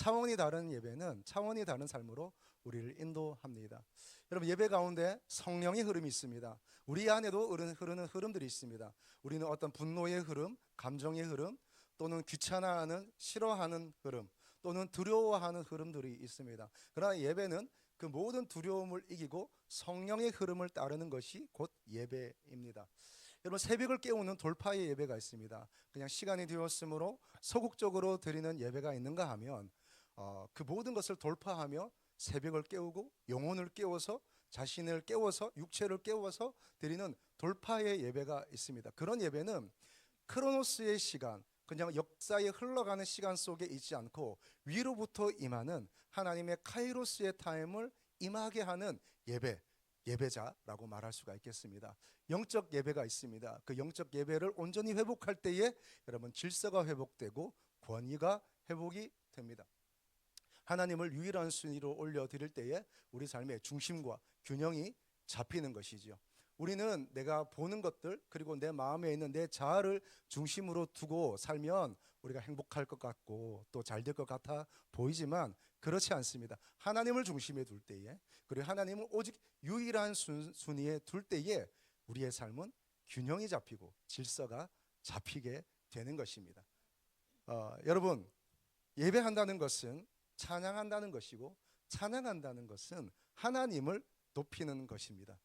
차원이 다른 예배는 차원이 다른 삶으로 우리를 인도합니다. 여러분, 예배 가운데 성령의 흐름이 있습니다. 우리 안에도 흐르는 흐름들이 있습니다. 우리는 어떤 분노의 흐름, 감정의 흐름, 또는 귀찮아하는, 싫어하는 흐름, 또는 두려워하는 흐름들이 있습니다. 그러나 예배는 그 모든 두려움을 이기고 성령의 흐름을 따르는 것이 곧 예배입니다. 여러분, 새벽을 깨우는 돌파의 예배가 있습니다. 그냥 시간이 되었으므로 소극적으로 드리는 예배가 있는가 하면 그 모든 것을 돌파하며 새벽을 깨우고 영혼을 깨워서, 자신을 깨워서, 육체를 깨워서 드리는 돌파의 예배가 있습니다. 그런 예배는 크로노스의 시간, 그냥 역사에 흘러가는 시간 속에 있지 않고 위로부터 임하는 하나님의 카이로스의 타임을 임하게 하는 예배자라고 말할 수가 있겠습니다. 영적 예배가 있습니다. 그 영적 예배를 온전히 회복할 때에 여러분, 질서가 회복되고 권위가 회복이 됩니다. 하나님을 유일한 순위로 올려드릴 때에 우리 삶의 중심과 균형이 잡히는 것이죠. 우리는 내가 보는 것들, 그리고 내 마음에 있는 내 자아를 중심으로 두고 살면 우리가 행복할 것 같고 또 잘 될 것 같아 보이지만 그렇지 않습니다. 하나님을 중심에 둘 때에, 그리고 하나님을 오직 유일한 순위에 둘 때에 우리의 삶은 균형이 잡히고 질서가 잡히게 되는 것입니다. 여러분, 예배한다는 것은 찬양한다는 것이고, 찬양한다는 것은 하나님을 높이는 것입니다.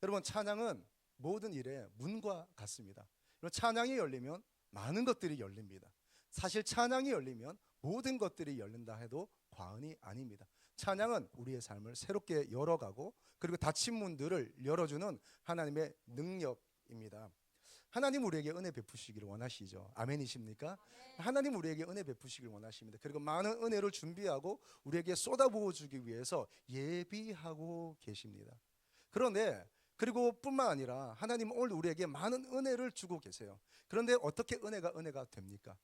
여러분, 찬양은 모든 일의 문과 같습니다. 찬양이 열리면 많은 것들이 열립니다. 사실 찬양이 열리면 모든 것들이 열린다 해도 과언이 아닙니다. 찬양은 우리의 삶을 새롭게 열어가고, 그리고 닫힌 문들을 열어주는 하나님의 능력입니다. 하나님 우리에게 은혜 베푸시기를 원하시죠. 아멘이십니까? 하나님 우리에게 은혜 베푸시기를 원하십니다. 그리고 많은 은혜를 준비하고 우리에게 쏟아부어 주기 위해서 예비하고 계십니다. 그런데 그리고 뿐만 아니라 하나님은 오늘 우리에게 많은 은혜를 주고 계세요. 그런데 어떻게 은혜가 됩니까?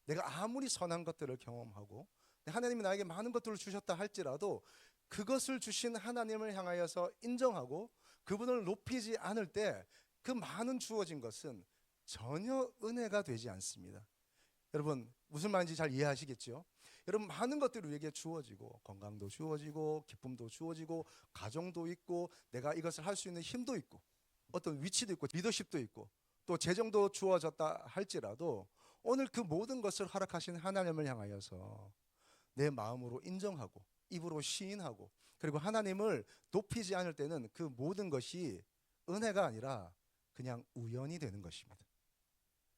내가 아무리 선한 것들을 경험하고 하나님이 나에게 많은 것들을 주셨다 할지라도 그것을 주신 하나님을 향하여서 인정하고 그분을 높이지 않을 때 그 많은 주어진 것은 전혀 은혜가 되지 않습니다. 여러분, 무슨 말인지 잘 이해하시겠죠? 여러분, 많은 것들이 우리에게 주어지고, 건강도 주어지고, 기쁨도 주어지고, 가정도 있고, 내가 이것을 할 수 있는 힘도 있고, 어떤 위치도 있고, 리더십도 있고, 또 재정도 주어졌다 할지라도 오늘 그 모든 것을 허락하신 하나님을 향하여서 내 마음으로 인정하고 입으로 시인하고 그리고 하나님을 높이지 않을 때는 그 모든 것이 은혜가 아니라 그냥 우연이 되는 것입니다.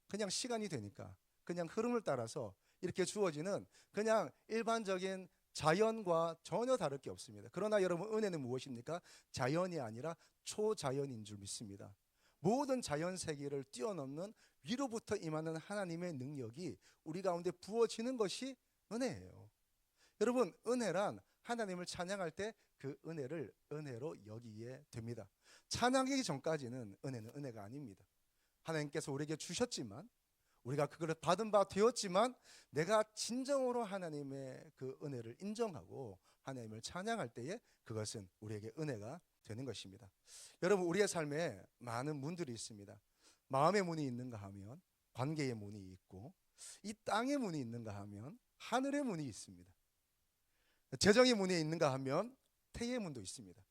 그냥 시간이 되니까, 그냥 흐름을 따라서 이렇게 주어지는 그냥 일반적인 자연과 전혀 다를 게 없습니다. 그러나 여러분, 은혜는 무엇입니까? 자연이 아니라 초자연인 줄 믿습니다. 모든 자연 세계를 뛰어넘는 위로부터 임하는 하나님의 능력이 우리 가운데 부어지는 것이 은혜예요. 여러분, 은혜란 하나님을 찬양할 때 그 은혜를 은혜로 여기게 됩니다. 찬양하기 전까지는 은혜는 은혜가 아닙니다. 하나님께서 우리에게 주셨지만, 우리가 그걸 받은 바 되었지만, 내가 진정으로 하나님의 그 은혜를 인정하고 하나님을 찬양할 때에 그것은 우리에게 은혜가 되는 것입니다. 여러분, 우리의 삶에 많은 문들이 있습니다. 마음의 문이 있는가 하면 관계의 문이 있고, 이 땅의 문이 있는가 하면 하늘의 문이 있습니다. 재정의 문이 있는가 하면 태의 문도 있습니다.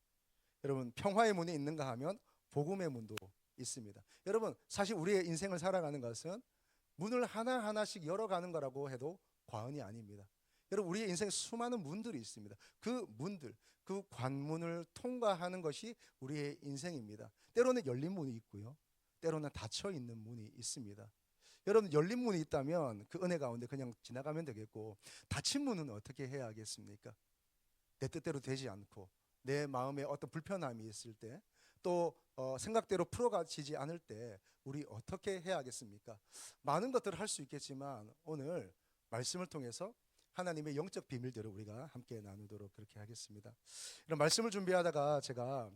여러분, 평화의 문이 있는가 하면 복음의 문도 있습니다. 여러분, 사실 우리의 인생을 살아가는 것은 문을 하나하나씩 열어가는 거라고 해도 과언이 아닙니다. 여러분, 우리의 인생에 수많은 문들이 있습니다. 그 문들, 그 관문을 통과하는 것이 우리의 인생입니다. 때로는 열린 문이 있고요, 때로는 닫혀 있는 문이 있습니다. 여러분, 열린 문이 있다면 그 은혜 가운데 그냥 지나가면 되겠고, 닫힌 문은 어떻게 해야 하겠습니까? 내 뜻대로 되지 않고 내 마음에 어떤 불편함이 있을 때, 또 생각대로 풀어가지지 않을 때 우리 어떻게 해야 하겠습니까? 많은 것들을 할 수 있겠지만 오늘 말씀을 통해서 하나님의 영적 비밀들을 우리가 함께 나누도록 그렇게 하겠습니다. 이런 말씀을 준비하다가 제가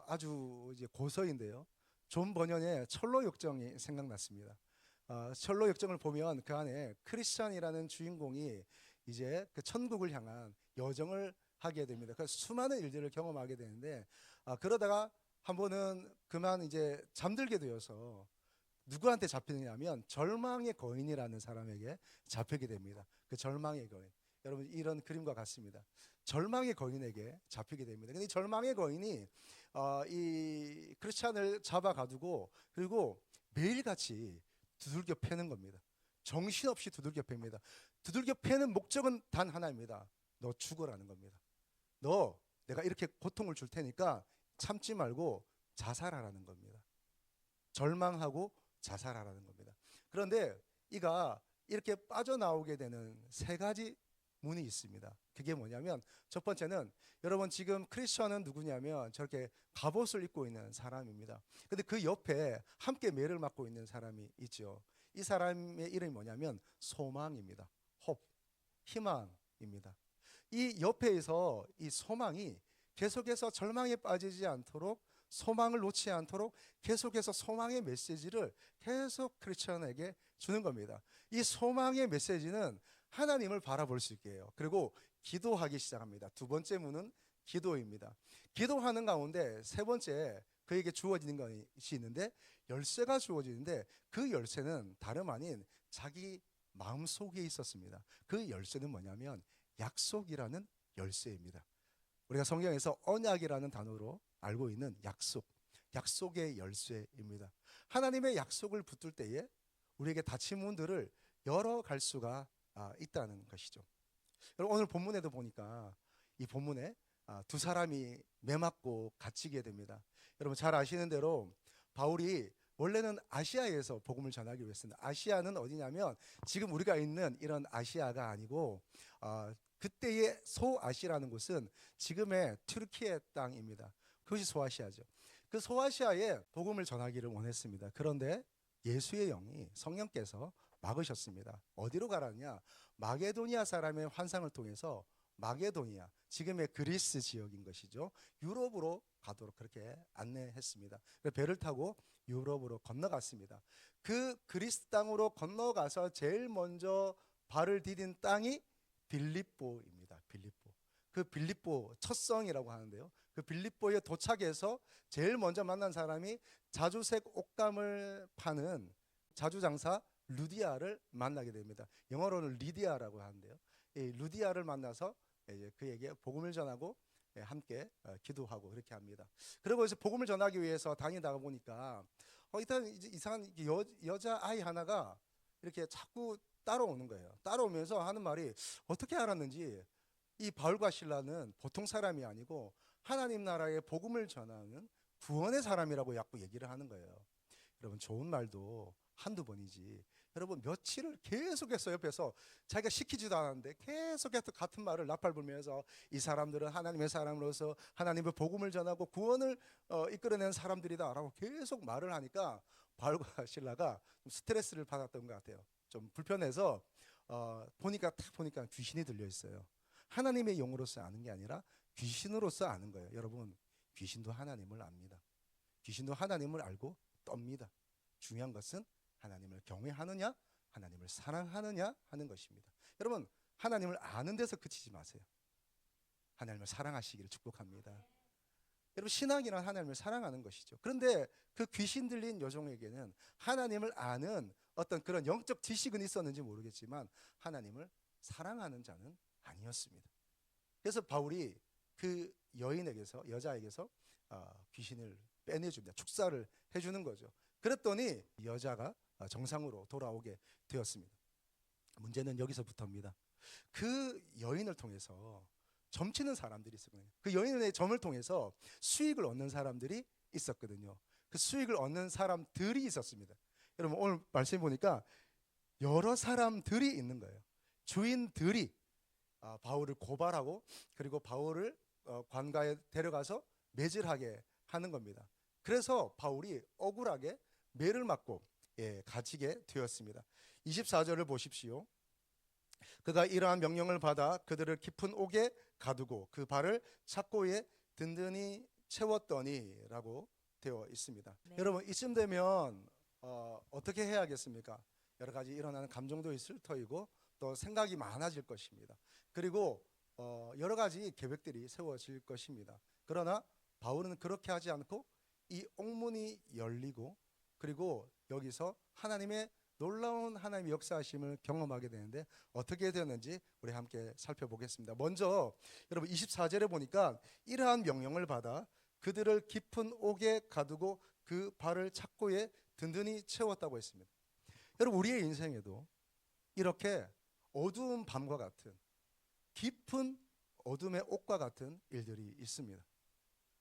아주 이제 고서인데요, 존 버년의 철로 역정이 생각났습니다. 철로 역정을 보면 그 안에 크리스찬이라는 주인공이 이제 그 천국을 향한 여정을 하게 됩니다. 그래서 수많은 일들을 경험하게 되는데, 그러다가 한 번은 그만 이제 잠들게 되어서 누구한테 잡히느냐면 절망의 거인이라는 사람에게 잡히게 됩니다. 그 절망의 거인. 여러분 이런 그림과 같습니다. 절망의 거인에게 잡히게 됩니다. 근데 이 절망의 거인이 이 크리스찬을 잡아 가두고 그리고 매일같이 두들겨 패는 겁니다. 정신없이 두들겨 팹니다. 두들겨 패는 목적은 단 하나입니다. 너 죽어라는 겁니다. 너 내가 이렇게 고통을 줄 테니까 참지 말고 자살하라는 겁니다. 절망하고 자살하라는 겁니다. 그런데 이가 이렇게 빠져나오게 되는 세 가지 문이 있습니다. 그게 뭐냐면 첫 번째는 여러분 지금 크리스천은 누구냐면 저렇게 갑옷을 입고 있는 사람입니다. 근데 그 옆에 함께 매를 맞고 있는 사람이 있죠. 이 사람의 이름이 뭐냐면 소망입니다. hope, 희망입니다. 이 옆에서 이 소망이 계속해서 절망에 빠지지 않도록 소망을 놓지 않도록 계속해서 소망의 메시지를 계속 크리스천에게 주는 겁니다. 이 소망의 메시지는 하나님을 바라볼 수 있게 해요. 그리고 기도하기 시작합니다. 두 번째 문은 기도입니다. 기도하는 가운데 세 번째 그에게 주어지는 것이 있는데 열쇠가 주어지는데 그 열쇠는 다름 아닌 자기 마음속에 있었습니다. 그 열쇠는 뭐냐면 약속이라는 열쇠입니다. 우리가 성경에서 언약이라는 단어로 알고 있는 약속, 약속의 열쇠입니다. 하나님의 약속을 붙들 때에 우리에게 닫힌 문들을 열어갈 수가 있다는 것이죠. 여러분 오늘 본문에도 보니까 이 본문에 두 사람이 매맞고 갇히게 됩니다. 여러분 잘 아시는 대로 바울이 원래는 아시아에서 복음을 전하기로 했습니다. 아시아는 어디냐면 지금 우리가 있는 이런 아시아가 아니고 그때의 소아시아라는 곳은 지금의 튀르키예 땅입니다. 그것이 소아시아죠. 그 소아시아에 복음을 전하기를 원했습니다. 그런데 예수의 영이 성령께서 막으셨습니다. 어디로 가라냐? 마게도니아 사람의 환상을 통해서 마게도니아, 지금의 그리스 지역인 것이죠. 유럽으로 가도록 그렇게 안내했습니다. 배를 타고 유럽으로 건너갔습니다. 그 그리스 땅으로 건너가서 제일 먼저 발을 디딘 땅이 빌립보입니다. 빌립보. 그 빌립보 첫성이라고 하는데요. 그 빌립보에 도착해서 제일 먼저 만난 사람이 자주색 옷감을 파는 자주장사 루디아를 만나게 됩니다. 영어로는 리디아라고 하는데요. 이 루디아를 만나서 그에게 복음을 전하고 함께 기도하고 그렇게 합니다. 그리고 이제 복음을 전하기 위해서 다니다가 보니까 일단 이상한 여자 아이 하나가 이렇게 자꾸 따라오는 거예요. 따라오면서 하는 말이 어떻게 알았는지 이 바울과 실라는 보통 사람이 아니고 하나님 나라의 복음을 전하는 구원의 사람이라고 자꾸 얘기를 하는 거예요. 여러분 좋은 말도 한두 번이지 여러분 며칠을 계속해서 옆에서 자기가 시키지도 않았는데 계속해서 같은 말을 나팔 불면서 이 사람들은 하나님의 사람으로서 하나님의 복음을 전하고 구원을 이끌어낸 사람들이다라고 계속 말을 하니까 바울과 실라가 좀 스트레스를 받았던 것 같아요. 좀 불편해서 보니까 귀신이 들려 있어요. 하나님의 영으로서 아는 게 아니라 귀신으로서 아는 거예요. 여러분 귀신도 하나님을 압니다. 귀신도 하나님을 알고 떱니다. 중요한 것은 하나님을 경외하느냐 하나님을 사랑하느냐 하는 것입니다. 여러분 하나님을 아는 데서 그치지 마세요. 하나님을 사랑하시기를 축복합니다. 여러분 신앙이란 하나님을 사랑하는 것이죠. 그런데 그 귀신 들린 여종에게는 하나님을 아는 어떤 그런 영적 지식은 있었는지 모르겠지만 하나님을 사랑하는 자는 아니었습니다. 그래서 바울이 그 여자에게서 귀신을 빼내줍니다. 축사를 해주는 거죠. 그랬더니 여자가 정상으로 돌아오게 되었습니다. 문제는 여기서부터입니다. 그 여인을 통해서 점치는 사람들이 있었거든요. 그 여인의 점을 통해서 수익을 얻는 사람들이 있었거든요. 그 수익을 얻는 사람들이 있었습니다. 여러분 오늘 말씀 보니까 여러 사람들이 있는 거예요. 주인들이 바울을 고발하고 그리고 바울을 관가에 데려가서 매질하게 하는 겁니다. 그래서 바울이 억울하게 매를 맞고 갇히게 되었습니다. 24절을 보십시오. 그가 이러한 명령을 받아 그들을 깊은 옥에 가두고 그 발을 착고에 든든히 채웠더니 라고 되어 있습니다. 네. 여러분 이쯤 되면 어떻게 해야겠습니까? 여러 가지 일어나는 감정도 있을 터이고 또 생각이 많아질 것입니다. 그리고 여러 가지 계획들이 세워질 것입니다. 그러나 바울은 그렇게 하지 않고 이 옥문이 열리고 그리고 여기서 하나님의 놀라운 하나님의 역사하심을 경험하게 되는데 어떻게 되었는지 우리 함께 살펴보겠습니다. 먼저 여러분 24절에 보니까 이러한 명령을 받아 그들을 깊은 옥에 가두고 그 발을 착고에 든든히 채웠다고 했습니다. 여러분 우리의 인생에도 이렇게 어두운 밤과 같은 깊은 어둠의 옥과 같은 일들이 있습니다.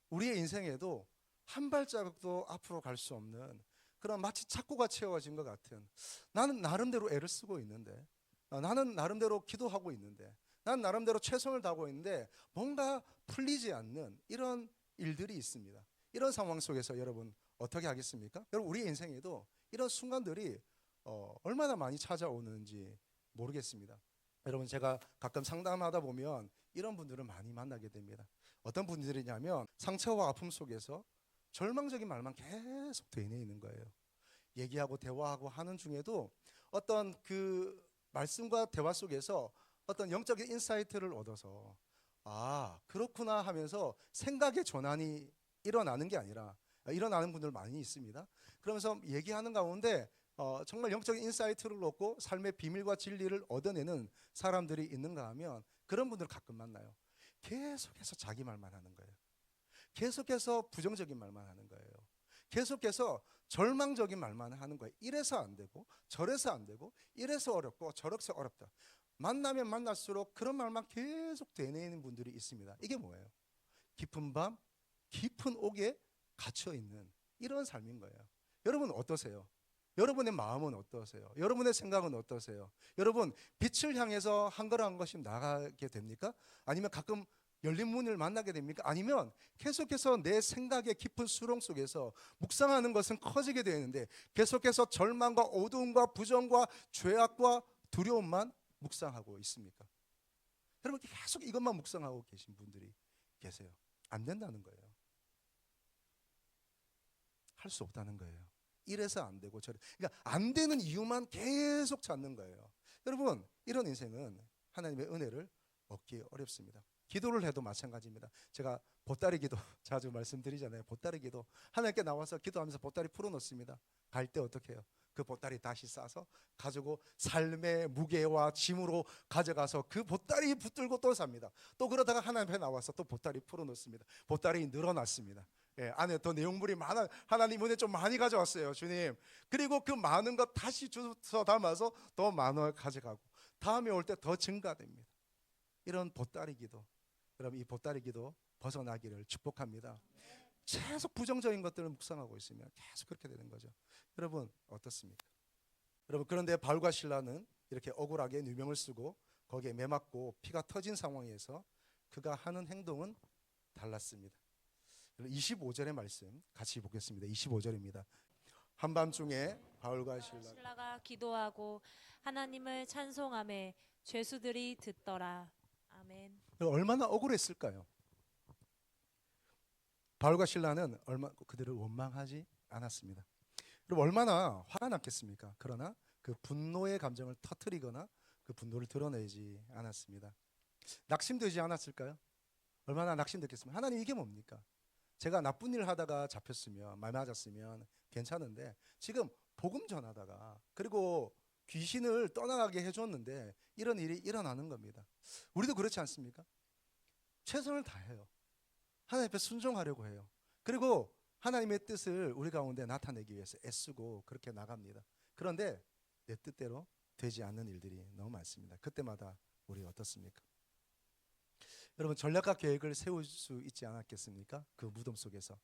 우리의 인생에도 한 발자국도 앞으로 갈 수 없는 그런 마치 착고가 채워진 것 같은, 나는 나름대로 애를 쓰고 있는데, 나는 나름대로 기도하고 있는데, 나는 나름대로 최선을 다하고 있는데 뭔가 풀리지 않는 이런 일들이 있습니다. 이런 상황 속에서 여러분 어떻게 하겠습니까? 여러분 우리 인생에도 이런 순간들이 얼마나 많이 찾아오는지 모르겠습니다. 여러분 제가 가끔 상담하다 보면 이런 분들을 많이 만나게 됩니다. 어떤 분들이냐면 상처와 아픔 속에서 절망적인 말만 계속 되뇌이는 거예요. 얘기하고 대화하고 하는 중에도 어떤 그 말씀과 대화 속에서 어떤 영적인 인사이트를 얻어서 아 그렇구나 하면서 생각의 전환이 일어나는 게 아니라 일어나는 분들 많이 있습니다. 그러면서 얘기하는 가운데 정말 영적인 인사이트를 얻고 삶의 비밀과 진리를 얻어내는 사람들이 있는가 하면 그런 분들 가끔 만나요. 계속해서 자기 말만 하는 거예요. 계속해서 부정적인 말만 하는 거예요. 계속해서 절망적인 말만 하는 거예요. 이래서 안 되고 저래서 안 되고 이래서 어렵고 저래서 어렵다. 만나면 만날수록 그런 말만 계속 되뇌이는 분들이 있습니다. 이게 뭐예요? 깊은 밤 깊은 옥에 갇혀 있는 이런 삶인 거예요. 여러분 어떠세요? 여러분의 마음은 어떠세요? 여러분의 생각은 어떠세요? 여러분 빛을 향해서 한 걸음 한 걸음씩 나가게 됩니까? 아니면 가끔 열린 문을 만나게 됩니까? 아니면 계속해서 내 생각의 깊은 수렁 속에서 묵상하는 것은 커지게 되는데 계속해서 절망과 어두움과 부정과 죄악과 두려움만 묵상하고 있습니까? 여러분 계속 이것만 묵상하고 계신 분들이 계세요. 안 된다는 거예요. 할 수 없다는 거예요. 이래서 안 되고 저래. 그러니까 안 되는 이유만 계속 찾는 거예요. 여러분 이런 인생은 하나님의 은혜를 얻기 어렵습니다. 기도를 해도 마찬가지입니다. 제가 보따리 기도 자주 말씀드리잖아요. 보따리 기도 하나님께 나와서 기도하면서 보따리 풀어놓습니다. 갈 때 어떻게 해요? 그 보따리 다시 싸서 가지고 삶의 무게와 짐으로 가져가서 그 보따리 붙들고 또 삽니다. 또 그러다가 하나님 앞에 나와서 또 보따리 풀어놓습니다. 보따리 늘어났습니다. 예, 안에 더 내용물이 많아. 하나님 은혜 좀 많이 가져왔어요, 주님. 그리고 그 많은 것 다시 주워 담아서 더 많아 가져가고 다음에 올 때 더 증가됩니다. 이런 보따리 기도. 여러분 이 보따리 기도 벗어나기를 축복합니다. 계속 부정적인 것들을 묵상하고 있으면 계속 그렇게 되는 거죠. 여러분 어떻습니까? 여러분 그런데 바울과 실라는 이렇게 억울하게 누명을 쓰고 거기에 매맞고 피가 터진 상황에서 그가 하는 행동은 달랐습니다. 25절의 말씀 같이 보겠습니다. 25절입니다. 한밤중에 바울과 실라가 기도하고 하나님을 찬송하며 죄수들이 듣더라. 아멘. 얼마나 억울했을까요? 바울과 실라는 그들을 원망하지 않았습니다. 그럼 얼마나 화가 났겠습니까? 그러나 그 분노의 감정을 터뜨리거나 그 분노를 드러내지 않았습니다. 낙심되지 않았을까요? 얼마나 낙심됐겠습니까? 하나님 이게 뭡니까? 제가 나쁜 일 하다가 잡혔으면 말 맞았으면 괜찮은데 지금 복음 전하다가 그리고 귀신을 떠나가게 해줬는데 이런 일이 일어나는 겁니다. 우리도 그렇지 않습니까? 최선을 다해요. 하나님 앞에 순종하려고 해요. 그리고 하나님의 뜻을 우리 가운데 나타내기 위해서 애쓰고 그렇게 나갑니다. 그런데 내 뜻대로 되지 않는 일들이 너무 많습니다. 그때마다 우리 어떻습니까? 여러분 전략과 계획을 세울 수 있지 않았겠습니까? 그 무덤 속에서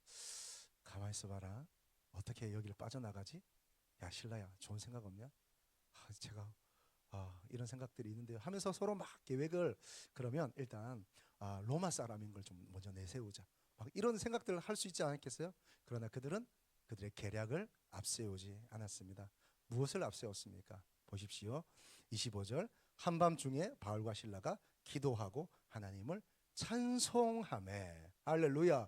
가만히 있어봐라. 어떻게 여기를 빠져나가지? 야 신라야 좋은 생각 없냐? 제가 이런 생각들이 있는데요 하면서 서로 막 계획을 그러면 일단 로마 사람인 걸 좀 먼저 내세우자 막 이런 생각들을 할 수 있지 않았겠어요? 그러나 그들은 그들의 계략을 앞세우지 않았습니다. 무엇을 앞세웠습니까? 보십시오. 25절 한밤중에 바울과 실라가 기도하고 하나님을 찬송하매 할렐루야.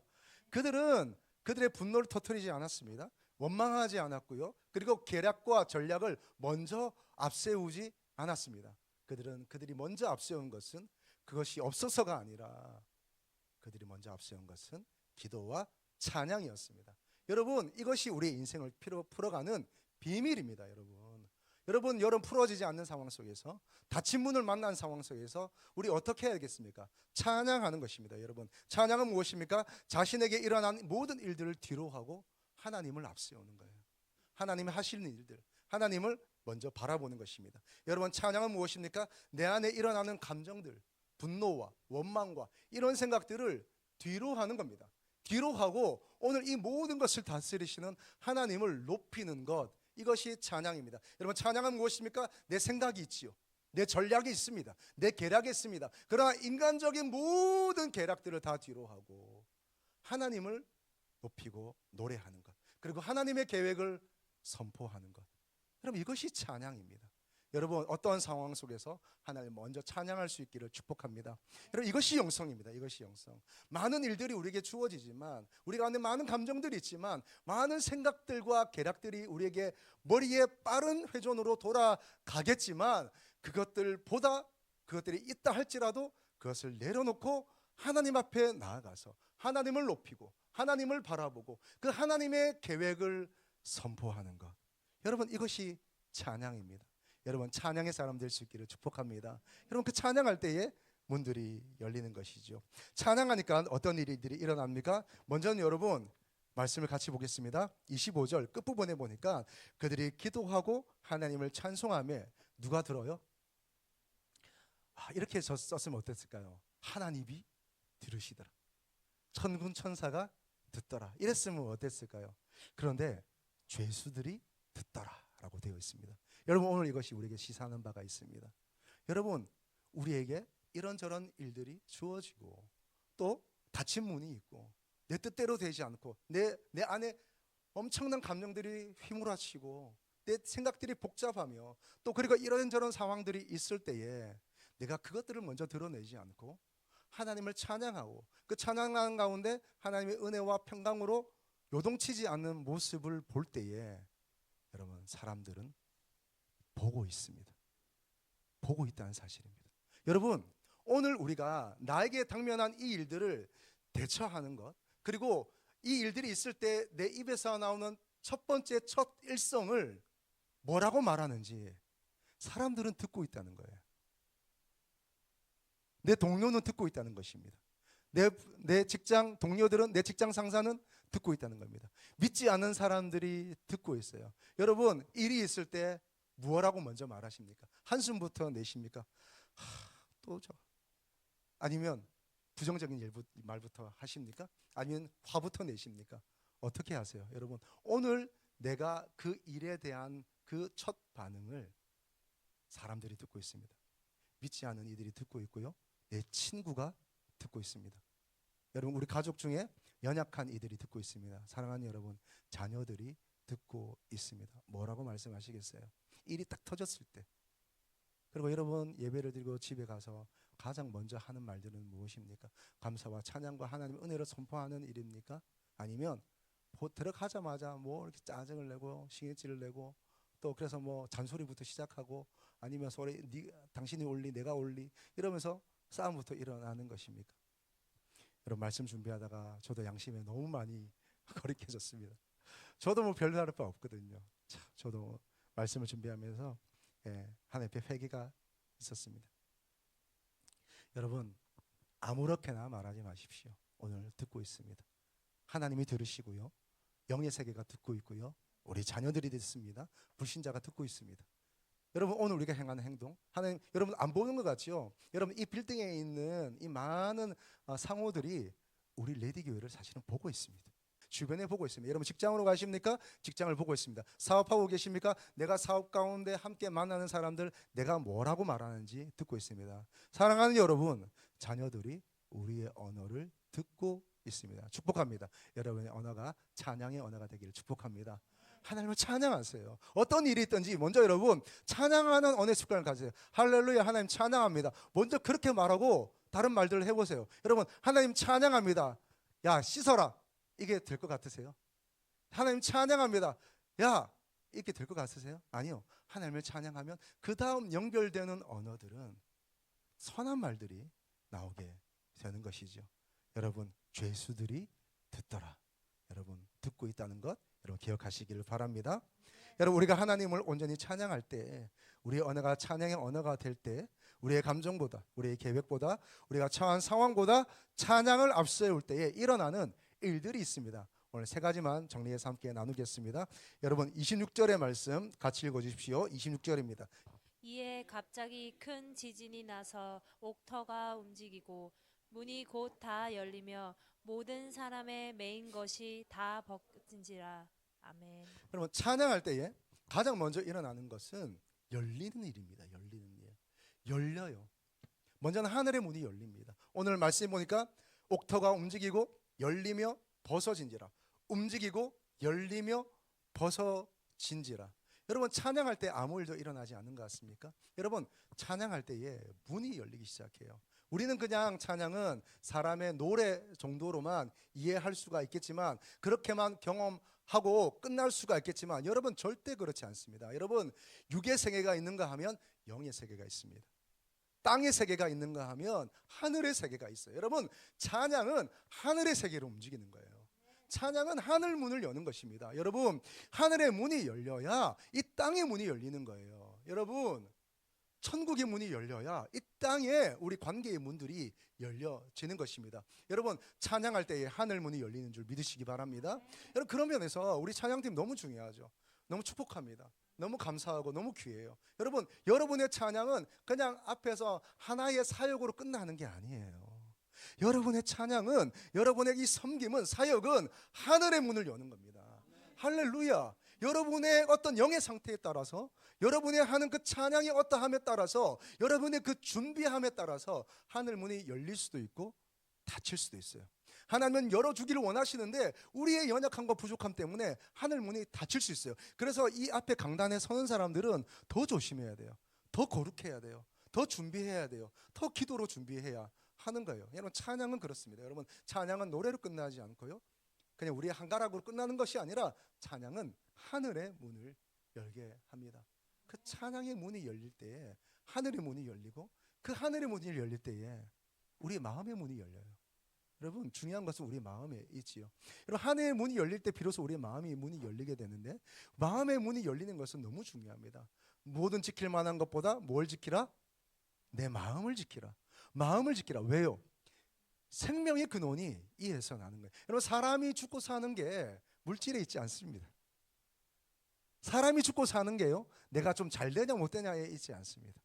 그들은 그들의 분노를 터뜨리지 않았습니다. 원망하지 않았고요. 그리고 계략과 전략을 먼저 앞세우지 않았습니다. 그들이 먼저 앞세운 것은 그것이 없어서가 아니라 그들이 먼저 앞세운 것은 기도와 찬양이었습니다. 여러분 이것이 우리의 인생을 풀어가는 비밀입니다. 여러분 여러분, 여름 풀어지지 않는 상황 속에서, 닫힌 문을 만난 상황 속에서 우리 어떻게 해야겠습니까? 찬양하는 것입니다. 여러분, 찬양은 무엇입니까? 자신에게 일어난 모든 일들을 뒤로 하고 하나님을 앞세우는 거예요. 하나님이 하시는 일들, 하나님을 먼저 바라보는 것입니다. 여러분, 찬양은 무엇입니까? 내 안에 일어나는 감정들, 분노와 원망과 이런 생각들을 뒤로 하는 겁니다. 뒤로 하고 오늘 이 모든 것을 다스리시는 하나님을 높이는 것, 이것이 찬양입니다. 여러분, 찬양은 무엇입니까? 내 생각이 있지요. 내 전략이 있습니다. 내 계략이 있습니다. 그러나 인간적인 모든 계략들을 다 뒤로 하고 하나님을 높이고 노래하는 것, 그리고 하나님의 계획을 선포하는 것, 여러분, 이것이 찬양입니다. 여러분, 어떠한 상황 속에서 하나님 먼저 찬양할 수 있기를 축복합니다. 여러분, 이것이 영성입니다. 이것이 영성. 많은 일들이 우리에게 주어지지만, 우리 가운데 많은 감정들이 있지만, 많은 생각들과 계략들이 우리에게 머리에 빠른 회전으로 돌아가겠지만, 그것들보다 그것들이 있다 할지라도 그것을 내려놓고 하나님 앞에 나아가서 하나님을 높이고 하나님을 바라보고 그 하나님의 계획을 선포하는 것, 여러분, 이것이 찬양입니다. 여러분, 찬양의 사람 될 수 있기를 축복합니다. 여러분, 그 찬양할 때에 문들이 열리는 것이죠. 찬양하니까 어떤 일들이 일어납니까? 먼저는 여러분, 말씀을 같이 보겠습니다. 25절 끝부분에 보니까 그들이 기도하고 하나님을 찬송하며 누가 들어요? 이렇게 썼으면 어땠을까요? 하나님이 들으시더라. 천군 천사가 듣더라. 이랬으면 어땠을까요? 그런데 죄수들이 듣더라라고 되어 있습니다. 여러분, 오늘 이것이 우리에게 시사하는 바가 있습니다. 여러분, 우리에게 이런저런 일들이 주어지고 또 닫힌 문이 있고 내 뜻대로 되지 않고 내 안에 엄청난 감정들이 휘몰아치고 내 생각들이 복잡하며 또 그리고 이런저런 상황들이 있을 때에 내가 그것들을 먼저 드러내지 않고 하나님을 찬양하고 그 찬양하는 가운데 하나님의 은혜와 평강으로 요동치지 않는 모습을 볼 때에 여러분, 사람들은 보고 있습니다. 보고 있다는 사실입니다. 여러분, 오늘 우리가 나에게 당면한 이 일들을 대처하는 것, 그리고 이 일들이 있을 때 내 입에서 나오는 첫 번째 첫 일성을 뭐라고 말하는지 사람들은 듣고 있다는 거예요. 내 동료는 듣고 있다는 것입니다. 내 직장 동료들은, 내 직장 상사는 듣고 있다는 겁니다. 믿지 않는 사람들이 듣고 있어요. 여러분, 일이 있을 때 무엇라고 먼저 말하십니까? 한숨부터 내십니까? 또 저, 아니면 부정적인 말부터 하십니까? 아니면 화부터 내십니까? 어떻게 하세요? 여러분, 오늘 내가 그 일에 대한 그 첫 반응을 사람들이 듣고 있습니다. 믿지 않는 이들이 듣고 있고요, 내 친구가 듣고 있습니다. 여러분, 우리 가족 중에 연약한 이들이 듣고 있습니다. 사랑하는 여러분, 자녀들이 듣고 있습니다. 뭐라고 말씀하시겠어요? 일이 딱 터졌을 때, 그리고 여러분 예배를 드리고 집에 가서 가장 먼저 하는 말들은 무엇입니까? 감사와 찬양과 하나님의 은혜를 선포하는 일입니까? 아니면 들어가자마자 뭐 이렇게 짜증을 내고 신경질을 내고 또 그래서 뭐 잔소리부터 시작하고 아니면 소리 당신이 올리 내가 올리 이러면서 싸움부터 일어나는 것입니까? 여러분, 말씀 준비하다가 저도 양심에 너무 많이 거리켜졌습니다. 저도 뭐 별다를 바 없거든요. 참, 저도 말씀을 준비하면서 하나님께 회개가 있었습니다. 여러분, 아무렇게나 말하지 마십시오. 오늘 듣고 있습니다. 하나님이 들으시고요, 영의 세계가 듣고 있고요, 우리 자녀들이 듣습니다. 불신자가 듣고 있습니다. 여러분, 오늘 우리가 행하는 행동, 하나님, 여러분 안 보는 것 같죠? 여러분, 이 빌딩에 있는 이 많은 상호들이 우리 레디교회를 사실은 보고 있습니다. 주변에 보고 있습니다. 여러분, 직장으로 가십니까? 직장을 보고 있습니다. 사업하고 계십니까? 내가 사업 가운데 함께 만나는 사람들, 내가 뭐라고 말하는지 듣고 있습니다. 사랑하는 여러분, 자녀들이 우리의 언어를 듣고 있습니다. 축복합니다. 여러분의 언어가 찬양의 언어가 되기를 축복합니다. 하나님을 찬양하세요. 어떤 일이 있든지 먼저 여러분 찬양하는 언어의 습관을 가지세요. 할렐루야, 하나님 찬양합니다. 먼저 그렇게 말하고 다른 말들을 해보세요. 여러분, 하나님 찬양합니다. 야, 씻어라. 이게 될 것 같으세요? 하나님 찬양합니다. 야, 이게 될 것 같으세요? 아니요. 하나님을 찬양하면 그 다음 연결되는 언어들은 선한 말들이 나오게 되는 것이죠. 여러분, 죄수들이 듣더라. 여러분 듣고 있다는 것 여러분 기억하시기를 바랍니다. 여러분 우리가 하나님을 온전히 찬양할 때 우리의 언어가 찬양의 언어가 될 때 우리의 감정보다 우리의 계획보다 우리가 처한 상황보다 찬양을 앞세울 때에 일어나는 일들이 있습니다. 오늘 세 가지만 정리해서 함께 나누겠습니다. 여러분 26절의 말씀 같이 읽어주십시오. 26절입니다. 이에 갑자기 큰 지진이 나서 옥터가 움직이고 문이 곧 다 열리며 모든 사람의 매인 것이 다 벗겨진지라. 아멘. 여러분 찬양할 때에 가장 먼저 일어나는 것은 열리는 일입니다. 열리는 일. 열려요. 먼저는 하늘의 문이 열립니다. 오늘 말씀 보니까 옥터가 움직이고 열리며 벗어진지라. 움직이고 열리며 벗어진지라. 여러분 찬양할 때 아무 일도 일어나지 않는 것 같습니까? 여러분 찬양할 때에 문이 열리기 시작해요. 우리는 그냥 찬양은 사람의 노래 정도로만 이해할 수가 있겠지만 그렇게만 경험하고 끝날 수가 있겠지만 여러분 절대 그렇지 않습니다. 여러분 육의 세계가 있는가 하면 영의 세계가 있습니다. 땅의 세계가 있는가 하면 하늘의 세계가 있어요. 여러분 찬양은 하늘의 세계로 움직이는 거예요. 찬양은 하늘 문을 여는 것입니다. 여러분 하늘의 문이 열려야 이 땅의 문이 열리는 거예요. 여러분 천국의 문이 열려야 이 땅에 우리 관계의 문들이 열려지는 것입니다. 여러분 찬양할 때에 하늘 문이 열리는 줄 믿으시기 바랍니다. 여러분 그런 면에서 우리 찬양팀 너무 중요하죠. 너무 축복합니다. 너무 감사하고 너무 귀해요. 여러분 여러분의 찬양은 그냥 앞에서 하나의 사역으로 끝나는 게 아니에요. 여러분의 찬양은 여러분의 이 섬김은 사역은 하늘의 문을 여는 겁니다. 할렐루야. 여러분의 어떤 영의 상태에 따라서 여러분의 하는 그 찬양이 어떠함에 따라서 여러분의 그 준비함에 따라서 하늘 문이 열릴 수도 있고 닫힐 수도 있어요. 하나님은 열어주기를 원하시는데 우리의 연약함과 부족함 때문에 하늘 문이 닫힐 수 있어요. 그래서 이 앞에 강단에 서는 사람들은 더 조심해야 돼요. 더 거룩해야 돼요. 더 준비해야 돼요. 더 기도로 준비해야 하는 거예요. 여러분 찬양은 그렇습니다. 여러분 찬양은 노래로 끝나지 않고요. 그냥 우리의 한 가락으로 끝나는 것이 아니라 찬양은 하늘의 문을 열게 합니다. 그 찬양의 문이 열릴 때에 하늘의 문이 열리고 그 하늘의 문이 열릴 때에 우리의 마음의 문이 열려요. 여러분 중요한 것은 우리 마음에 있지요. 여러분 하늘의 문이 열릴 때 비로소 우리의 마음의 문이 열리게 되는데 마음의 문이 열리는 것은 너무 중요합니다. 모든 지킬 만한 것보다 뭘 지키라? 내 마음을 지키라. 마음을 지키라. 왜요? 생명의 근원이 이에서 나는 거예요. 여러분 사람이 죽고 사는 게 물질에 있지 않습니다. 사람이 죽고 사는 게요 내가 좀 잘 되냐 못 되냐에 있지 않습니다.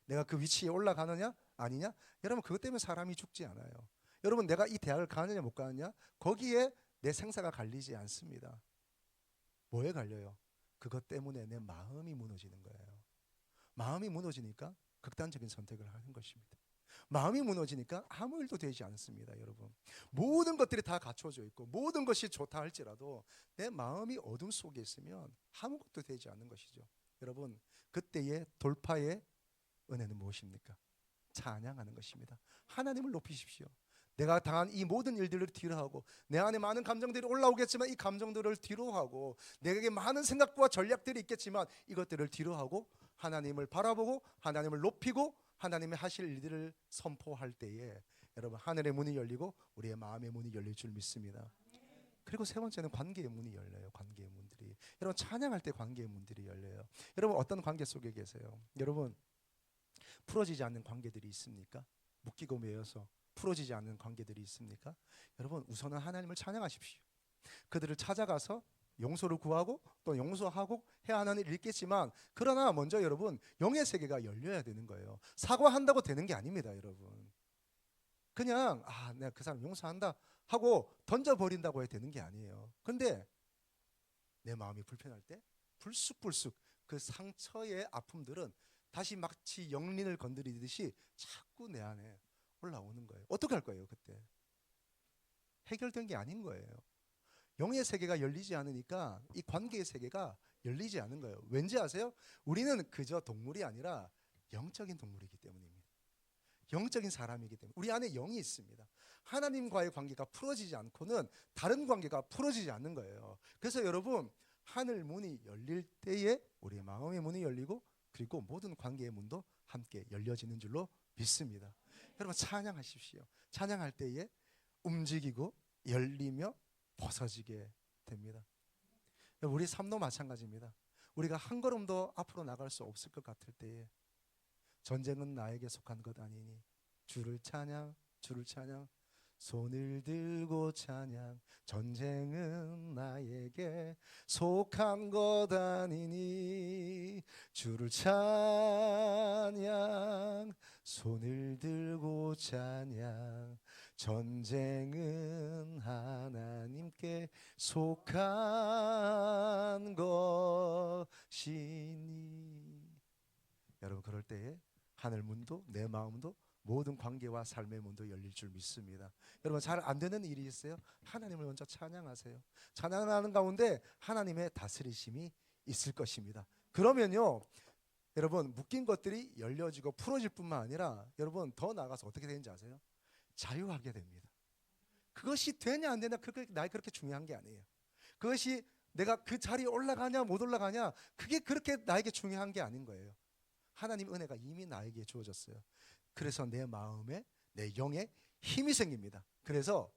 내가 그 위치에 올라가느냐 아니냐 여러분 그것 때문에 사람이 죽지 않아요. 여러분 내가 이 대학을 가느냐 못 가느냐 거기에 내 생사가 갈리지 않습니다. 뭐에 갈려요? 그것 때문에 내 마음이 무너지는 거예요. 마음이 무너지니까 극단적인 선택을 하는 것입니다. 마음이 무너지니까 아무 일도 되지 않습니다. 여러분 모든 것들이 다 갖춰져 있고 모든 것이 좋다 할지라도 내 마음이 어둠 속에 있으면 아무것도 되지 않는 것이죠. 여러분 그때의 돌파의 은혜는 무엇입니까? 찬양하는 것입니다. 하나님을 높이십시오. 내가 당한 이 모든 일들을 뒤로하고 내 안에 많은 감정들이 올라오겠지만 이 감정들을 뒤로하고 내게 많은 생각과 전략들이 있겠지만 이것들을 뒤로하고 하나님을 바라보고 하나님을 높이고 하나님의 하실 일들을 선포할 때에 여러분 하늘의 문이 열리고 우리의 마음의 문이 열릴 줄 믿습니다. 그리고 세 번째는 관계의 문이 열려요. 관계의 문들이 여러분 찬양할 때 관계의 문들이 열려요. 여러분 어떤 관계 속에 계세요? 여러분 풀어지지 않는 관계들이 있습니까? 묶이고 매여서 풀어지지 않는 관계들이 있습니까? 여러분 우선은 하나님을 찬양하십시오. 그들을 찾아가서 용서를 구하고 또 용서하고 해야 하는 일이 있겠지만 그러나 먼저 여러분 영의 세계가 열려야 되는 거예요. 사과한다고 되는 게 아닙니다. 여러분 그냥 내가 그 사람 용서한다 하고 던져버린다고 해야 되는 게 아니에요. 근데 내 마음이 불편할 때 불쑥불쑥 그 상처의 아픔들은 다시 마치 영린을 건드리듯이 자꾸 내 안에 올라오는 거예요. 어떻게 할 거예요? 그때 해결된 게 아닌 거예요. 영의 세계가 열리지 않으니까 이 관계의 세계가 열리지 않은 거예요. 왠지 아세요? 우리는 그저 동물이 아니라 영적인 동물이기 때문입니다. 영적인 사람이기 때문에 우리 안에 영이 있습니다. 하나님과의 관계가 풀어지지 않고는 다른 관계가 풀어지지 않는 거예요. 그래서 여러분 하늘 문이 열릴 때에 우리의 마음의 문이 열리고 그리고 모든 관계의 문도 함께 열려지는 줄로 믿습니다. 여러분 찬양하십시오. 찬양할 때에 움직이고 열리며 벗어지게 됩니다. 우리 삶도 마찬가지입니다. 우리가 한 걸음도 앞으로 나갈 수 없을 것 같을 때에 전쟁은 나에게 속한 것 아니니 주를 찬양, 주를 찬양, 손을 들고 찬양, 전쟁은 나에게 속한 것 아니니 주를 찬양, 손을 들고 찬양, 전쟁은 하나님께 속한 것이니. 여러분, 그럴 때에 하늘 문도 내 마음도 모든 관계와 삶의 문도 열릴 줄 믿습니다. 여러분, 잘 안 되는 일이 있어요? 하나님을 먼저 찬양하세요. 찬양하는 가운데 하나님의 다스리심이 있을 것입니다. 그러면요, 여러분, 묶인 것들이 열려지고 풀어질 뿐만 아니라 여러분 더 나아가서 어떻게 되는지 아세요? 자유하게 됩니다. 그것이 되냐 안 되냐 나에 그렇게 중요한 게 아니에요. 그것이 내가 그 자리에 올라가냐 못 올라가냐 그게 그렇게 나에게 중요한 게 아닌 거예요. 하나님 은혜가 이미 나에게 주어졌어요. 그래서 내 마음에 내 영에 힘이 생깁니다. 그래서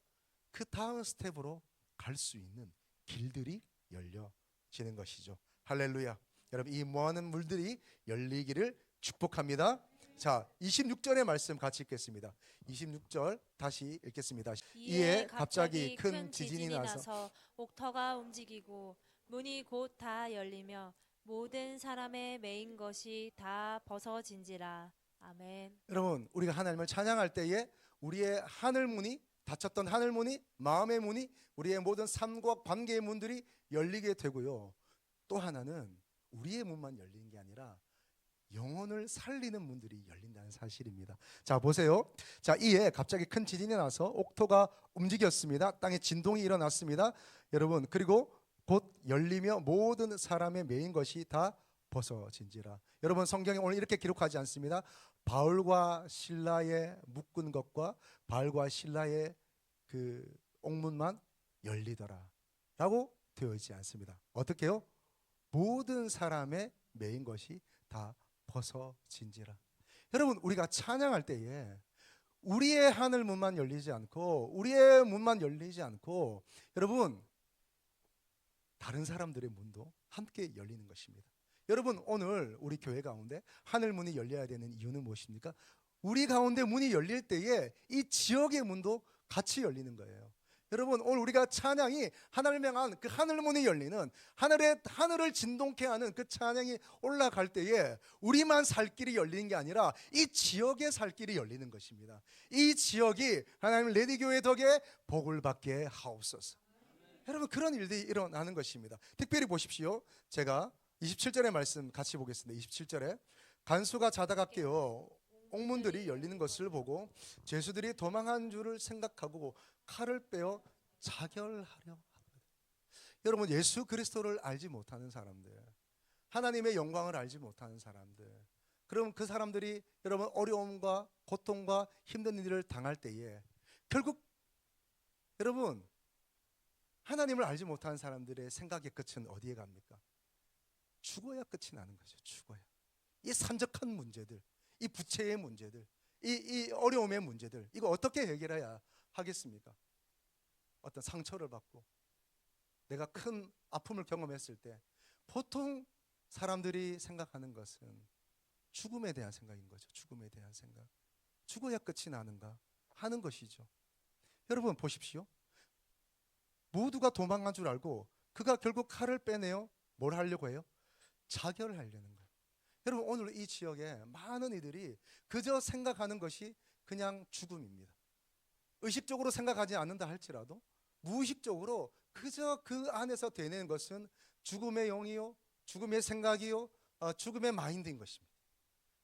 그 다음 스텝으로 갈 수 있는 길들이 열려지는 것이죠. 할렐루야. 여러분, 이 모아놓은 물들이 열리기를 축복합니다. 자, 26절의 말씀 같이 읽겠습니다. 26절 다시 읽겠습니다. 이에 갑자기 큰 지진이 나서 옥터가 움직이고 문이 곧 다 열리며 모든 사람의 매인 것이 다 벗어진지라. 아멘. 여러분, 우리가 하나님을 찬양할 때에 우리의 하늘 문이, 닫혔던 하늘 문이, 마음의 문이, 우리의 모든 삶과 관계의 문들이 열리게 되고요. 또 하나는 우리의 문만 열리는 게 아니라 영혼을 살리는 문들이 열린다는 사실입니다. 자, 보세요. 자, 이에 갑자기 큰 지진이 나서 옥토가 움직였습니다. 땅에 진동이 일어났습니다. 여러분, 그리고 곧 열리며 모든 사람의 매인 것이 다 벗어진지라. 여러분, 성경에 오늘 이렇게 기록하지 않습니다. 바울과 실라의 묶은 것과 바울과 실라의 그 옥문만 열리더라 라고 되어 있지 않습니다. 어떻게요? 모든 사람의 매인 것이 다 벗어진지라. 여러분, 우리가 찬양할 때에 우리의 하늘 문만 열리지 않고 우리의 문만 열리지 않고 여러분 다른 사람들의 문도 함께 열리는 것입니다. 여러분, 오늘 우리 교회 가운데 하늘 문이 열려야 되는 이유는 무엇입니까? 우리 가운데 문이 열릴 때에 이 지역의 문도 같이 열리는 거예요. 여러분, 오늘 우리가 찬양이 하나님을 향한 그 하늘 문이 열리는 하늘을 진동케 하는 그 찬양이 올라갈 때에 우리만 살 길이 열리는 게 아니라 이 지역의 살 길이 열리는 것입니다. 이 지역이 하나님 레디교회 덕에 복을 받게 하옵소서. 여러분, 그런 일들이 일어나는 것입니다. 특별히 보십시오. 제가 27절의 말씀 같이 보겠습니다. 27절에 간수가 자다가 깨어 옥문들이 열리는 것을 보고 죄수들이 도망한 줄을 생각하고 칼을 빼어 자결하려 하거든. 여러분, 예수 그리스도를 알지 못하는 사람들, 하나님의 영광을 알지 못하는 사람들, 그럼 그 사람들이 여러분 어려움과 고통과 힘든 일을 당할 때에 결국 여러분 하나님을 알지 못하는 사람들의 생각의 끝은 어디에 갑니까? 죽어야 끝이 나는 거죠. 죽어야. 이 산적한 문제들, 이 부채의 문제들, 이 어려움의 문제들, 이거 어떻게 해결해야 하겠습니까? 어떤 상처를 받고 내가 큰 아픔을 경험했을 때 보통 사람들이 생각하는 것은 죽음에 대한 생각인 거죠. 죽음에 대한 생각. 죽어야 끝이 나는가 하는 것이죠. 여러분 보십시오. 모두가 도망간 줄 알고 그가 결국 칼을 빼내어 뭘 하려고 해요? 자결하려는 거예요. 여러분, 오늘 이 지역에 많은 이들이 그저 생각하는 것이 그냥 죽음입니다. 의식적으로 생각하지 않는다 할지라도 무의식적으로 그저 그 안에서 되는 것은 죽음의 영이요, 죽음의 생각이요, 죽음의 마인드인 것입니다.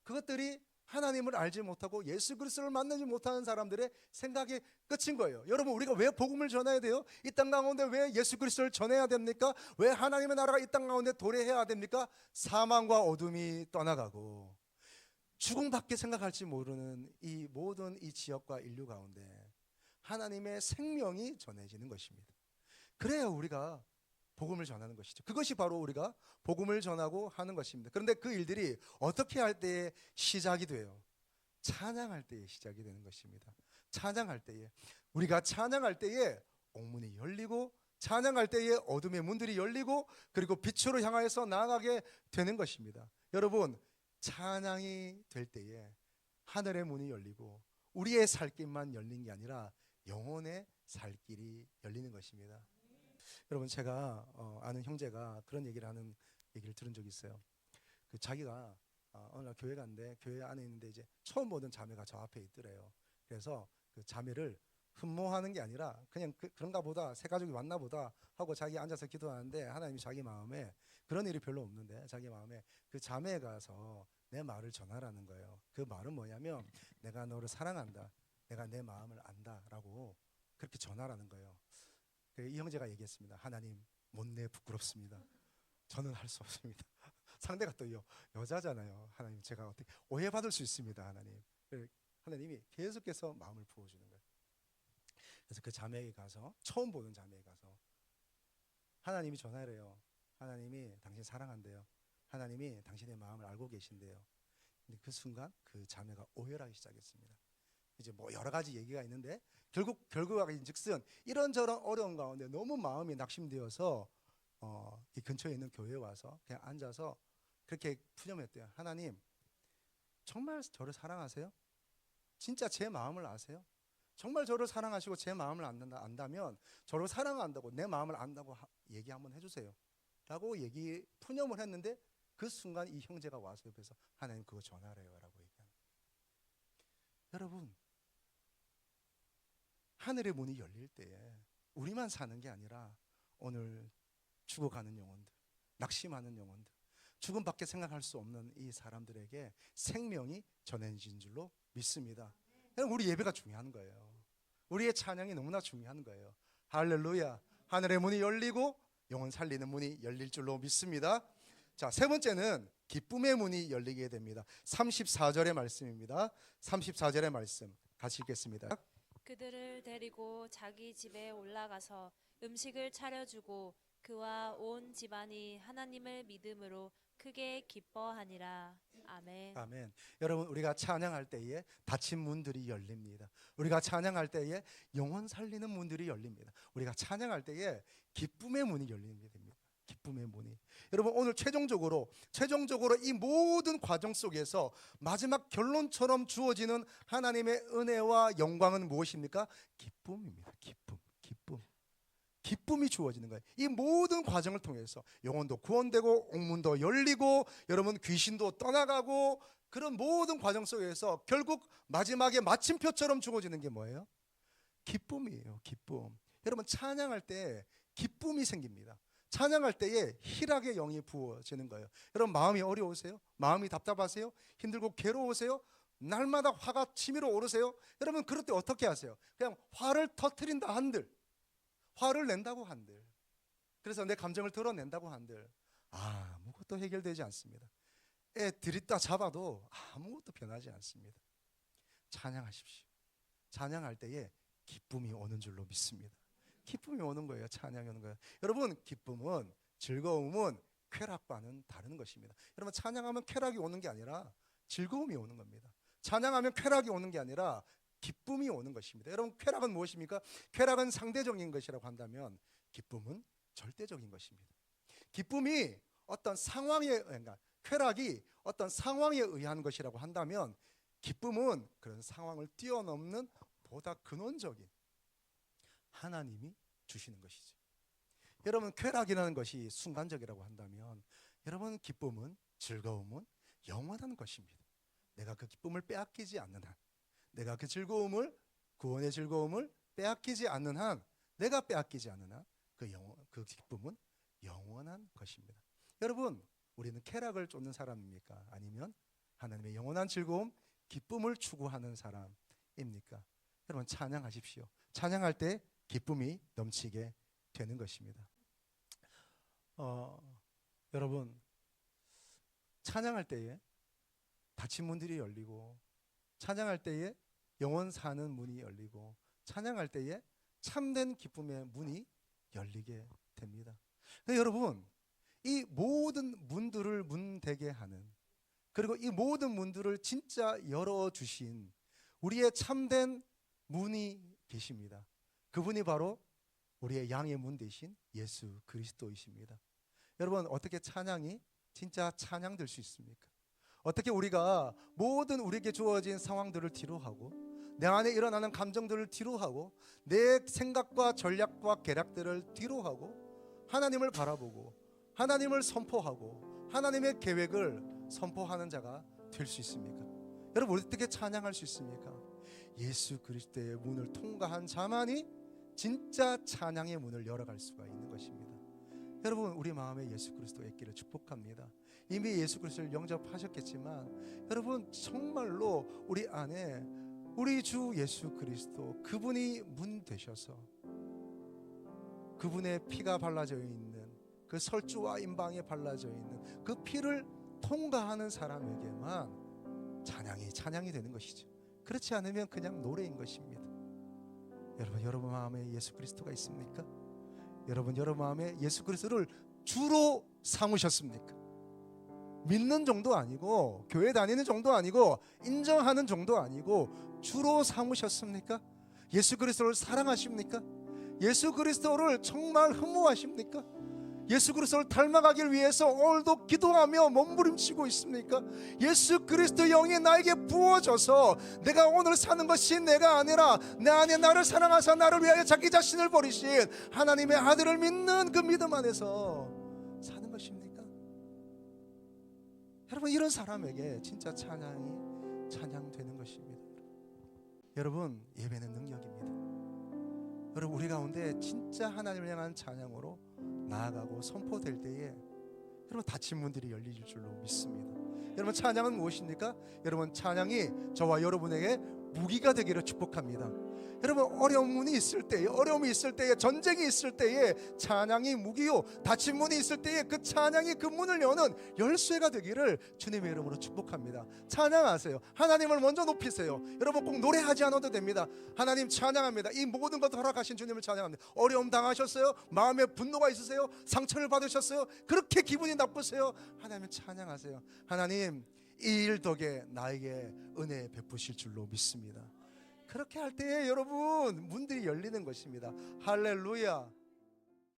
그것들이 하나님을 알지 못하고 예수 그리스도를 만나지 못하는 사람들의 생각이 끝인 거예요. 여러분, 우리가 왜 복음을 전해야 돼요? 이 땅 가운데 왜 예수 그리스도를 전해야 됩니까? 왜 하나님의 나라가 이 땅 가운데 도래해야 됩니까? 사망과 어둠이 떠나가고 죽음밖에 생각할지 모르는 이 모든 이 지역과 인류 가운데 하나님의 생명이 전해지는 것입니다. 그래야 우리가 복음을 전하는 것이죠. 그것이 바로 우리가 복음을 전하고 하는 것입니다. 그런데 그 일들이 어떻게 할 때에 시작이 돼요? 찬양할 때에 시작이 되는 것입니다. 찬양할 때에, 우리가 찬양할 때에 옥문이 열리고 찬양할 때에 어둠의 문들이 열리고 그리고 빛으로 향하여서 나아가게 되는 것입니다. 여러분, 찬양이 될 때에 하늘의 문이 열리고 우리의 살 길만 열린 게 아니라 영혼의 살 길이 열리는 것입니다. 여러분, 제가 아는 형제가 그런 얘기를 들은 적이 있어요. 그 자기가 어느 날 교회 갔는데 교회 안에 있는데 이제 처음 보던 자매가 저 앞에 있더래요. 그래서 그 자매를 흠모하는 게 아니라 그냥 그런가 보다, 새 가족이 왔나 보다 하고 자기 앉아서 기도하는데 하나님이 자기 마음에, 그런 일이 별로 없는데 자기 마음에 그 자매에 가서 내 말을 전하라는 거예요. 그 말은 뭐냐면 내가 너를 사랑한다, 내가 내 마음을 안다라고 그렇게 전하라는 거예요. 이 형제가 얘기했습니다. 하나님, 못내 부끄럽습니다. 저는 할 수 없습니다. 상대가 또 여자잖아요. 하나님, 제가 어떻게 오해받을 수 있습니다. 하나님. 하나님이 계속해서 마음을 부어주는 거예요. 그래서 그 자매에게 가서, 처음 보는 자매에게 가서 하나님이 전하래요. 하나님이 당신 사랑한대요. 하나님이 당신의 마음을 알고 계신대요. 근데 그 순간 그 자매가 오열하기 시작했습니다. 이제 뭐 여러 가지 얘기가 있는데 결국인즉슨 이런저런 어려운 가운데 너무 마음이 낙심되어서 이 근처에 있는 교회에 와서 그냥 앉아서 그렇게 푸념했대요. 하나님, 정말 저를 사랑하세요? 진짜 제 마음을 아세요? 정말 저를 사랑하시고 제 마음을 안다면 저를 사랑한다고, 내 마음을 안다고 얘기 한번 해주세요 라고 푸념을 했는데 그 순간 이 형제가 와서 옆에서 하나님 그거 전하래요 라고 얘기하는 거예요. 여러분, 하늘의 문이 열릴 때에 우리만 사는 게 아니라 오늘 죽어가는 영혼들, 낙심하는 영혼들, 죽음밖에 생각할 수 없는 이 사람들에게 생명이 전해진 줄로 믿습니다. 우리 예배가 중요한 거예요. 우리의 찬양이 너무나 중요한 거예요. 할렐루야. 하늘의 문이 열리고 영혼 살리는 문이 열릴 줄로 믿습니다. 자, 세 번째는 기쁨의 문이 열리게 됩니다. 34절의 말씀입니다. 34절의 말씀 같이 읽겠습니다. 그들을 데리고 자기 집에 올라가서 음식을 차려주고 그와 온 집안이 하나님을 믿음으로 크게 기뻐하니라. 아멘. 아멘. 여러분, 우리가 찬양할 때에 닫힌 문들이 열립니다. 우리가 찬양할 때에 영혼 살리는 문들이 열립니다. 우리가 찬양할 때에 기쁨의 문이 열리게 됩니다. 기쁨의 문이. 여러분, 오늘 최종적으로 이 모든 과정 속에서 마지막 결론처럼 주어지는 하나님의 은혜와 영광은 무엇입니까? 기쁨입니다. 기쁨이 주어지는 거예요. 이 모든 과정을 통해서 영혼도 구원되고 옥문도 열리고 여러분 귀신도 떠나가고, 그런 모든 과정 속에서 결국 마지막에 마침표처럼 주어지는 게 뭐예요? 기쁨이에요. 기쁨. 여러분, 찬양할 때 기쁨이 생깁니다. 찬양할 때에 희락의 영이 부어지는 거예요. 여러분, 마음이 어려우세요? 마음이 답답하세요? 힘들고 괴로우세요? 날마다 화가 치밀어 오르세요? 여러분, 그럴 때 어떻게 하세요? 그냥 화를 터뜨린다 한들, 화를 낸다고 한들, 그래서 내 감정을 드러낸다고 한들 아무것도 해결되지 않습니다. 애 들이다 잡아도 아무것도 변하지 않습니다. 찬양하십시오. 찬양할 때에 기쁨이 오는 줄로 믿습니다. 기쁨이 오는 거예요. 찬양이 오는 거예요. 여러분, 기쁨은, 즐거움은 쾌락과는 다른 것입니다. 여러분, 찬양하면 쾌락이 오는 게 아니라 즐거움이 오는 겁니다. 찬양하면 쾌락이 오는 게 아니라 기쁨이 오는 것입니다. 여러분, 쾌락은 무엇입니까? 쾌락은 상대적인 것이라고 한다면 기쁨은 절대적인 것입니다. 기쁨이 어떤 상황에, 그러니까 쾌락이 어떤 상황에 의한 것이라고 한다면 기쁨은 그런 상황을 뛰어넘는 보다 근원적인 하나님이 주시는 것이죠. 여러분, 쾌락이라는 것이 순간적이라고 한다면 여러분, 기쁨은, 즐거움은 영원한 것입니다. 내가 그 기쁨을 빼앗기지 않는 한, 내가 그 즐거움을, 구원의 즐거움을 빼앗기지 않는 한, 내가 빼앗기지 않는 한 그 기쁨은 영원한 것입니다. 여러분, 우리는 쾌락을 쫓는 사람입니까? 아니면 하나님의 영원한 즐거움, 기쁨을 추구하는 사람입니까? 여러분, 찬양하십시오. 찬양할 때 기쁨이 넘치게 되는 것입니다. 여러분, 찬양할 때에 닫힌 문들이 열리고, 찬양할 때에 영원 사는 문이 열리고, 찬양할 때에 참된 기쁨의 문이 열리게 됩니다. 여러분, 이 모든 문들을 문되게 하는, 그리고 이 모든 문들을 진짜 열어주신 우리의 참된 문이 계십니다. 그분이 바로 우리의 양의 문 대신 예수 그리스도이십니다. 여러분, 어떻게 찬양이 진짜 찬양될 수 있습니까? 어떻게 우리가 모든 우리에게 주어진 상황들을 뒤로하고 내 안에 일어나는 감정들을 뒤로하고 내 생각과 전략과 계략들을 뒤로하고 하나님을 바라보고 하나님을 선포하고 하나님의 계획을 선포하는 자가 될 수 있습니까? 여러분, 어떻게 찬양할 수 있습니까? 예수 그리스도의 문을 통과한 자만이 진짜 찬양의 문을 열어갈 수가 있는 것입니다. 여러분, 우리 마음에 예수 그리스도가 있기를 축복합니다. 이미 예수 그리스도를 영접하셨겠지만 여러분, 정말로 우리 안에 우리 주 예수 그리스도, 그분이 문 되셔서 그분의 피가 발라져 있는 그 설주와 임방에 발라져 있는 그 피를 통과하는 사람에게만 찬양이 되는 것이죠. 그렇지 않으면 그냥 노래인 것입니다. 여러분 마음에 예수 그리스도가 있습니까? 여러분 마음에 예수 그리스도를 주로 삼으셨습니까? 믿는 정도 아니고 교회 다니는 정도 아니고 인정하는 정도 아니고 주로 삼으셨습니까? 예수 그리스도를 사랑하십니까? 예수 그리스도를 정말 흠모하십니까? 예수 그리스도를 닮아가길 위해서 오늘도 기도하며 몸부림치고 있습니까? 예수 그리스도 영이 나에게 부어져서 내가 오늘 사는 것이 내가 아니라 내 안에 나를 사랑하사 나를 위하여 자기 자신을 버리신 하나님의 아들을 믿는 그 믿음 안에서 사는 것입니까? 여러분, 이런 사람에게 진짜 찬양되는 것입니다. 여러분, 예배는 능력입니다. 여러분, 우리 가운데 진짜 하나님을 향한 찬양으로 나아가고 선포될 때에 여러분, 닫힌 문들이 열릴 줄로 믿습니다. 여러분, 찬양은 무엇입니까? 여러분, 찬양이 저와 여러분에게 무기가 되기를 축복합니다. 여러분, 어려움이 있을 때에 전쟁이 있을 때에 찬양이 무기요, 닫힌 문이 있을 때에 그 찬양이 그 문을 여는 열쇠가 되기를 주님의 이름으로 축복합니다. 찬양하세요. 하나님을 먼저 높이세요. 여러분, 꼭 노래하지 않아도 됩니다. 하나님 찬양합니다. 이 모든 것을 허락하신 주님을 찬양합니다. 어려움 당하셨어요? 마음에 분노가 있으세요? 상처를 받으셨어요? 그렇게 기분이 나쁘세요? 하나님을 찬양하세요. 하나님, 이 일 덕에 나에게 은혜 베푸실 줄로 믿습니다. 그렇게 할 때에 여러분, 문들이 열리는 것입니다. 할렐루야.